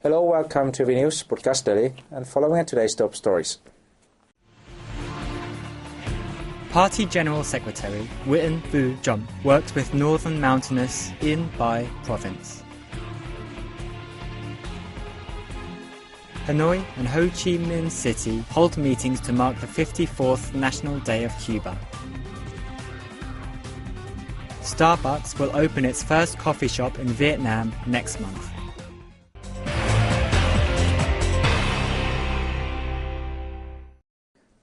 Hello, welcome to VNA News Broadcast Daily, and following today's top stories. Party General Secretary Witten Vu Jom worked with northern mountainous in Bai province. Hanoi and Ho Chi Minh City hold meetings to mark the 54th National Day of Cuba. Starbucks will open its first coffee shop in Vietnam next month.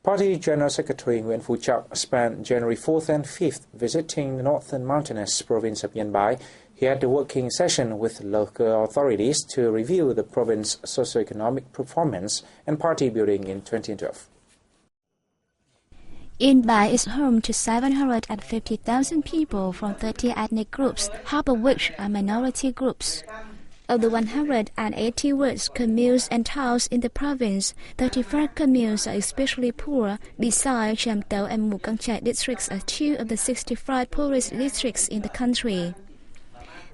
Party General Secretary Nguyen Phu Trọng spent January 4th and 5th visiting the northern mountainous province of Yên Bái. He had a working session with local authorities to review the province's socio-economic performance and party building in 2012. Yên Bái is home to 750,000 people from 30 ethnic groups, half of which are minority groups. Of the 180 worst communes and towns in the province, 35 communes are especially poor. Besides, Cham Tao and Mù Cang Chải districts are two of the 65 poorest districts in the country.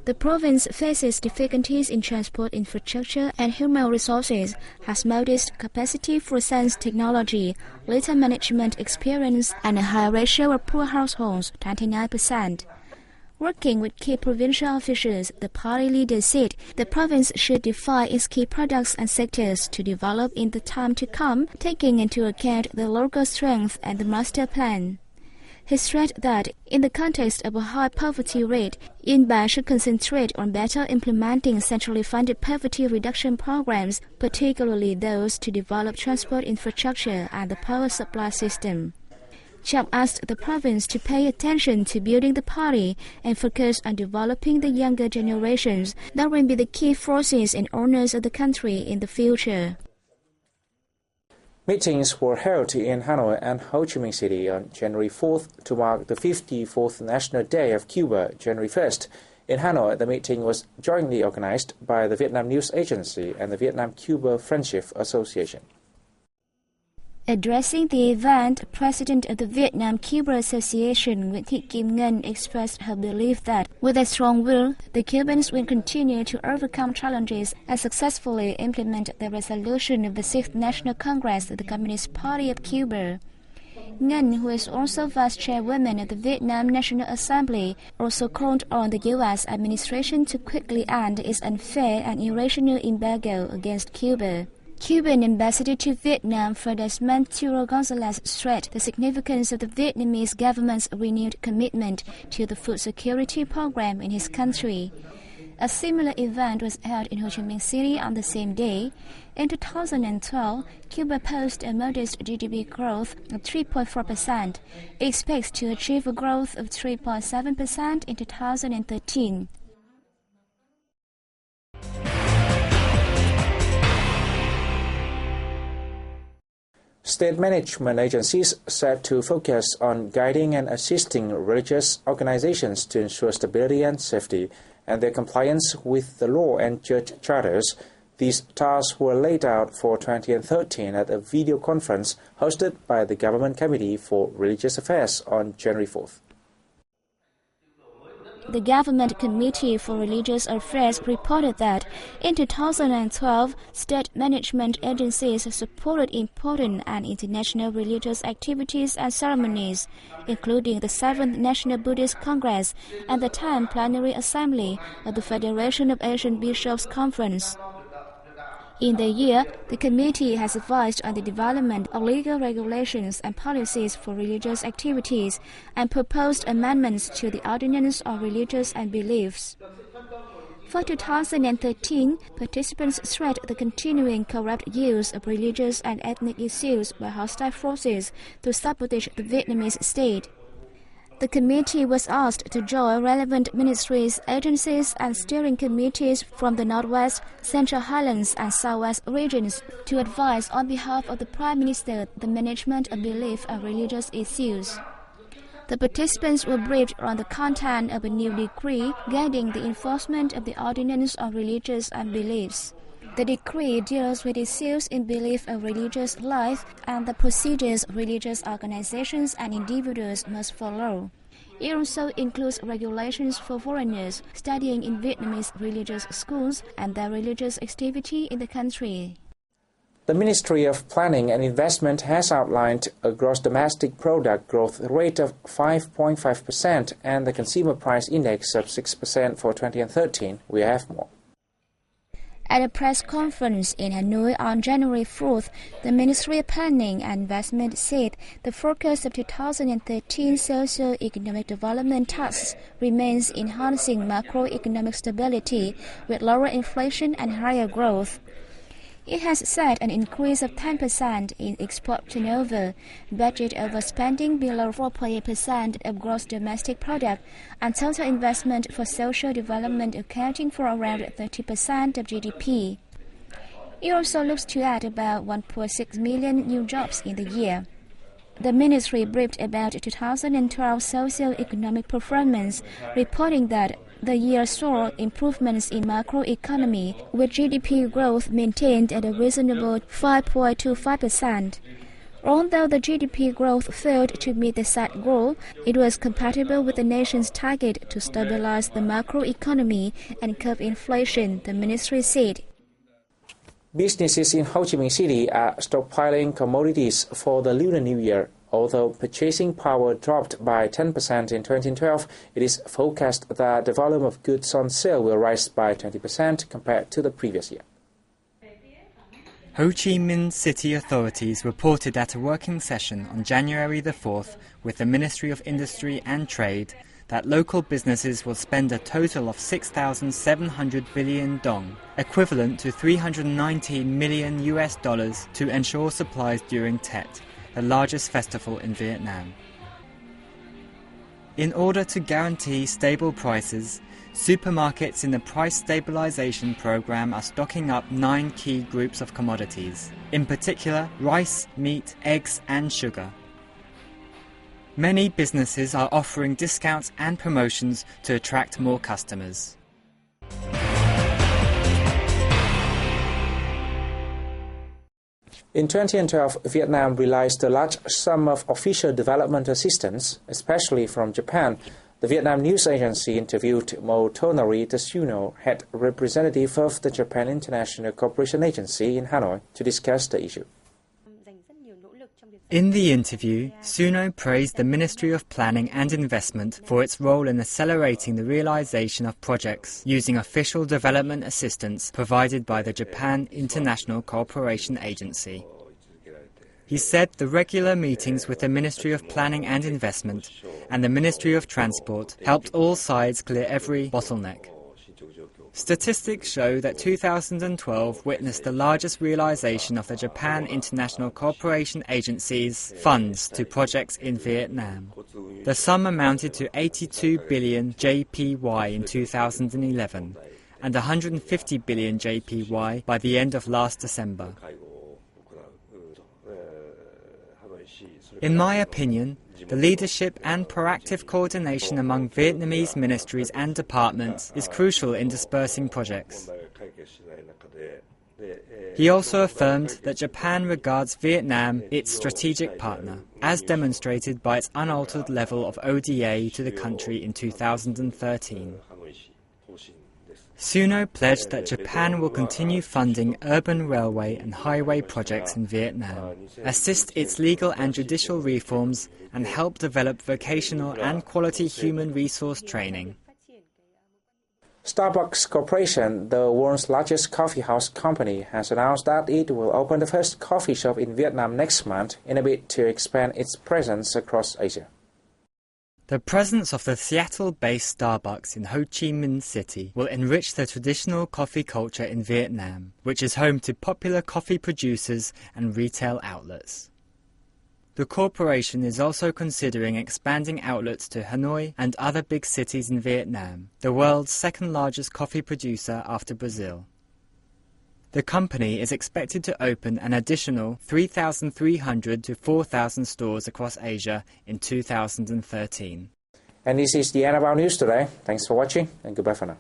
The province faces difficulties in transport infrastructure and human resources, has modest capacity for science technology, little management experience, and a high ratio of poor households, 29%. Working with key provincial officials, the party leader said the province should define its key products and sectors to develop in the time to come, taking into account the local strength and the master plan. He stressed that, in the context of a high poverty rate, Yên Bái should concentrate on better implementing centrally funded poverty reduction programs, particularly those to develop transport infrastructure and the power supply system. Cham asked the province to pay attention to building the party and focus on developing the younger generations that will be the key forces and owners of the country in the future. Meetings were held in Hanoi and Ho Chi Minh City on January 4th to mark the 54th National Day of Cuba, January 1st. In Hanoi, the meeting was jointly organized by the Vietnam News Agency and the Vietnam-Cuba Friendship Association. Addressing the event, President of the Vietnam-Cuba Association, Nguyễn Thị Kim Ngân, expressed her belief that, with a strong will, the Cubans will continue to overcome challenges and successfully implement the resolution of the 6th National Congress of the Communist Party of Cuba. Ngân, who is also Vice Chairwoman of the Vietnam National Assembly, also called on the U.S. administration to quickly end its unfair and irrational embargo against Cuba. Cuban ambassador to Vietnam, Ferdinand Turo Gonzalez, stressed the significance of the Vietnamese government's renewed commitment to the food security program in his country. A similar event was held in Ho Chi Minh City on the same day. In 2012, Cuba posted a modest GDP growth of 3.4%. It expects to achieve a growth of 3.7% in 2013. State management agencies set to focus on guiding and assisting religious organizations to ensure stability and safety and their compliance with the law and church charters. These tasks were laid out for 2013 at a video conference hosted by the Government Committee for Religious Affairs on January 4th. The Government Committee for Religious Affairs reported that in 2012, state management agencies supported important and international religious activities and ceremonies, including the 7th National Buddhist Congress and the 10th Plenary Assembly of the Federation of Asian Bishops' Conference. In the year, the committee has advised on the development of legal regulations and policies for religious activities and proposed amendments to the Ordinance on Religious and Beliefs. For 2013, participants stressed the continuing corrupt use of religious and ethnic issues by hostile forces to sabotage the Vietnamese state. The committee was asked to join relevant ministries, agencies, and steering committees from the Northwest, Central Highlands, and Southwest regions to advise on behalf of the Prime Minister the management of belief and religious issues. The participants were briefed on the content of a new decree guiding the enforcement of the Ordinance on Religious and Beliefs. The decree deals with issues in belief and religious life and the procedures religious organizations and individuals must follow. It also includes regulations for foreigners studying in Vietnamese religious schools and their religious activity in the country. The Ministry of Planning and Investment has outlined a gross domestic product growth rate of 5.5% and the consumer price index of 6% for 2013. We have more. At a press conference in Hanoi on January 4th, the Ministry of Planning and Investment said the focus of 2013 socio-economic development tasks remains enhancing macroeconomic stability with lower inflation and higher growth. It has set an increase of 10% in export turnover, budget overspending below 4.8% of gross domestic product, and total investment for social development accounting for around 30% of GDP. It also looks to add about 1.6 million new jobs in the year. The ministry briefed about 2012 socio-economic performance, reporting that the year saw improvements in macroeconomy, with GDP growth maintained at a reasonable 5.25%. Although the GDP growth failed to meet the set goal, it was compatible with the nation's target to stabilize the macroeconomy and curb inflation, the ministry said. Businesses in Ho Chi Minh City are stockpiling commodities for the Lunar New Year. Although purchasing power dropped by 10% in 2012, it is forecast that the volume of goods on sale will rise by 20% compared to the previous year. Ho Chi Minh City authorities reported at a working session on January the 4th with the Ministry of Industry and Trade that local businesses will spend a total of 6,700 billion dong, equivalent to $319 million to ensure supplies during Tet, the largest festival in Vietnam. In order to guarantee stable prices, supermarkets in the price stabilization program are stocking up 9 key groups of commodities, in particular rice, meat, eggs and sugar. Many businesses are offering discounts and promotions to attract more customers. In 2012, Vietnam realized a large sum of official development assistance, especially from Japan. The Vietnam news agency interviewed Mo Tonari Tsuno, head representative of the Japan International Cooperation Agency in Hanoi, to discuss the issue. In the interview, Suno praised the Ministry of Planning and Investment for its role in accelerating the realization of projects using official development assistance provided by the Japan International Cooperation Agency. He said the regular meetings with the Ministry of Planning and Investment and the Ministry of Transport helped all sides clear every bottleneck. Statistics show that 2012 witnessed the largest realization of the Japan International Cooperation Agency's funds to projects in Vietnam. The sum amounted to 82 billion JPY in 2011 and 150 billion JPY by the end of last December. In my opinion, the leadership and proactive coordination among Vietnamese ministries and departments is crucial in dispersing projects. He also affirmed that Japan regards Vietnam its strategic partner, as demonstrated by its unaltered level of ODA to the country in 2013. Suno pledged that Japan will continue funding urban railway and highway projects in Vietnam, assist its legal and judicial reforms, and help develop vocational and quality human resource training. Starbucks Corporation, the world's largest coffee house company, has announced that it will open the first coffee shop in Vietnam next month in a bid to expand its presence across Asia. The presence of the Seattle-based Starbucks in Ho Chi Minh City will enrich the traditional coffee culture in Vietnam, which is home to popular coffee producers and retail outlets. The corporation is also considering expanding outlets to Hanoi and other big cities in Vietnam, the world's second-largest coffee producer after Brazil. The company is expected to open an additional 3,300 to 4,000 stores across Asia in 2013. And this is the end of our news today. Thanks for watching and goodbye for now.